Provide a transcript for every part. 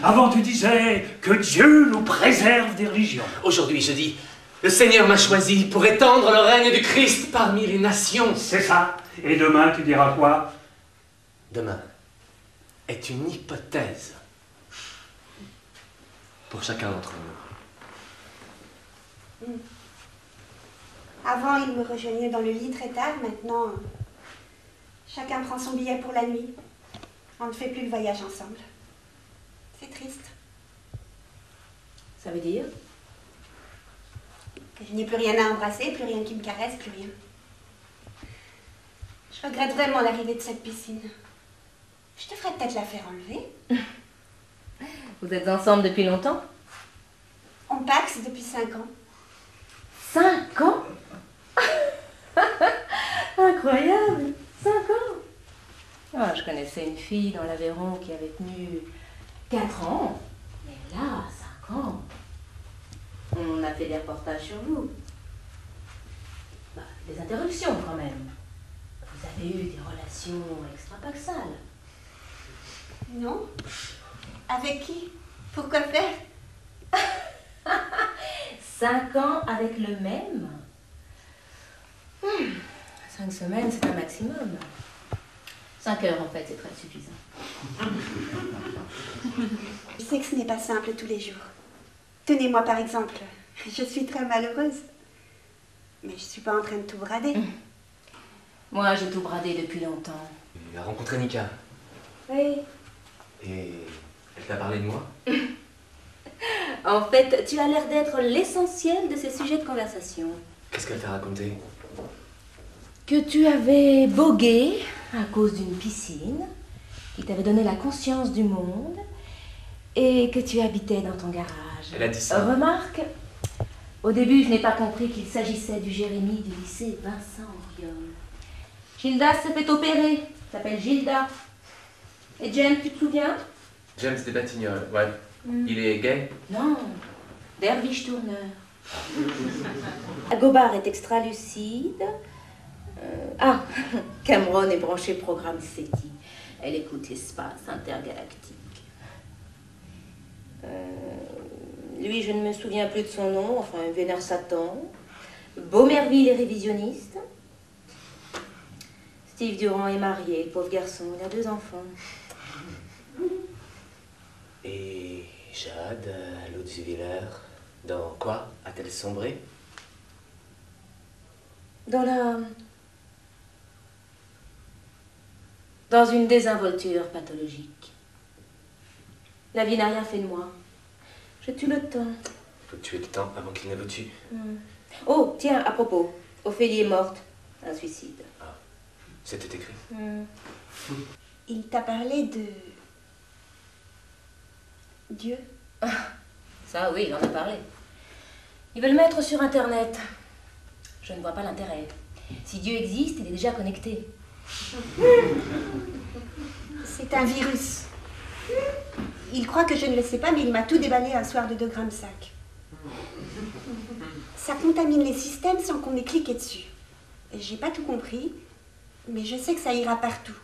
Avant, tu disais que Dieu nous préserve des religions. Aujourd'hui, je dis, le Seigneur m'a choisi pour étendre le règne du Christ parmi les nations. C'est ça. Et demain, tu diras quoi? Demain est une hypothèse pour chacun d'entre nous. Avant, il me rejoignait dans le lit très tard. Maintenant, chacun prend son billet pour la nuit. On ne fait plus le voyage ensemble. C'est triste. Ça veut dire? Que je n'ai plus rien à embrasser, plus rien qui me caresse, plus rien. Je regrette vraiment l'arrivée de cette piscine. Je te ferais peut-être la faire enlever. Vous êtes ensemble depuis longtemps? On paxe depuis 5 ans. 5 ans? Incroyable! 5 ans! Ah, je connaissais une fille dans l'Aveyron qui avait tenu 4 ans. Mais là, 5 ans. On a fait des reportages sur vous. Bah, des interruptions quand même. Vous avez eu des relations extra-paxales. Non? Avec qui? Pourquoi faire? 5 ans avec le même? 5 semaines, c'est un maximum. 5 heures, en fait, c'est très suffisant. Je sais que ce n'est pas simple tous les jours. Tenez-moi par exemple, je suis très malheureuse. Mais je ne suis pas en train de tout brader. Moi, j'ai tout bradé depuis longtemps. Tu as rencontré Nika. Oui. Et elle t'a parlé de moi? En fait, tu as l'air d'être l'essentiel de ces sujets de conversation. Qu'est-ce qu'elle t'a raconté? Que tu avais bogué à cause d'une piscine, qui t'avait donné la conscience du monde, et que tu habitais dans ton garage. Elle a dit ça. Remarque, au début, je n'ai pas compris qu'il s'agissait du Jérémie du lycée Vincent Auriol. Gilda s'est fait opérer, s'appelle Gilda. Et James, tu te souviens? James des Batignolles, ouais. Il est gay? Non, derviche tourneur. Gobard est extra-lucide. Cameron est branché programme SETI. Elle écoute l'espace intergalactique. Lui, je ne me souviens plus de son nom, enfin, vénère Satan. Beaumerville est révisionniste. Steve Durand est marié, pauvre garçon, il a 2 enfants. Et Jade, Lutzwiller, dans quoi a-t-elle sombré? Dans une désinvolture pathologique. La vie n'a rien fait de moi. Je tue le temps. Faut tuer le temps avant qu'il ne vous tue. Oh, tiens, à propos, Ophélie est morte. Un suicide. Ah, c'était écrit. Il t'a parlé de... Dieu? Ça, oui, il en a parlé. Ils veulent le mettre sur Internet. Je ne vois pas l'intérêt. Si Dieu existe, il est déjà connecté. C'est un virus. Il croit que je ne le sais pas, mais il m'a tout déballé un soir de 2,5 grammes. Ça contamine les systèmes sans qu'on ait cliqué dessus. J'ai pas tout compris, mais je sais que ça ira partout.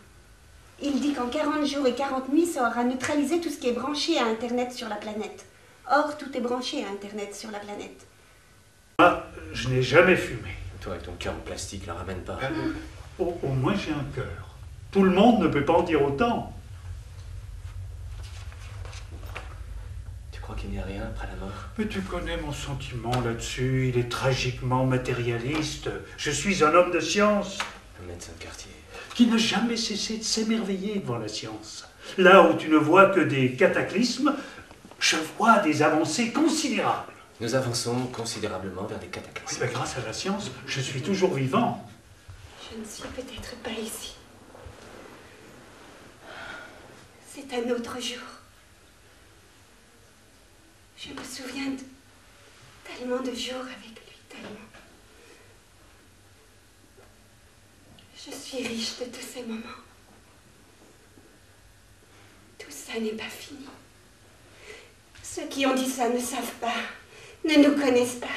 Il dit qu'en 40 jours et 40 nuits, ça aura neutralisé tout ce qui est branché à Internet sur la planète. Or, tout est branché à Internet sur la planète. Ah, je n'ai jamais fumé. Toi, avec ton cœur en plastique, la ramène pas. Au moins, j'ai un cœur. Tout le monde ne peut pas en dire autant. Tu crois qu'il n'y a rien après la mort? Mais tu connais mon sentiment là-dessus. Il est tragiquement matérialiste. Je suis un homme de science. Un médecin de quartier. Qui n'a jamais cessé de s'émerveiller devant la science. Là où tu ne vois que des cataclysmes, je vois des avancées considérables. Nous avançons considérablement vers des Oui, cataclysmes. mais grâce à la science, je suis toujours vivant. Je ne suis peut-être pas ici. C'est un autre jour. Je me souviens de tellement de jours avec lui, tellement. Je suis riche de tous ces moments. Tout ça n'est pas fini. Ceux qui ont dit ça ne savent pas, ne nous connaissent pas.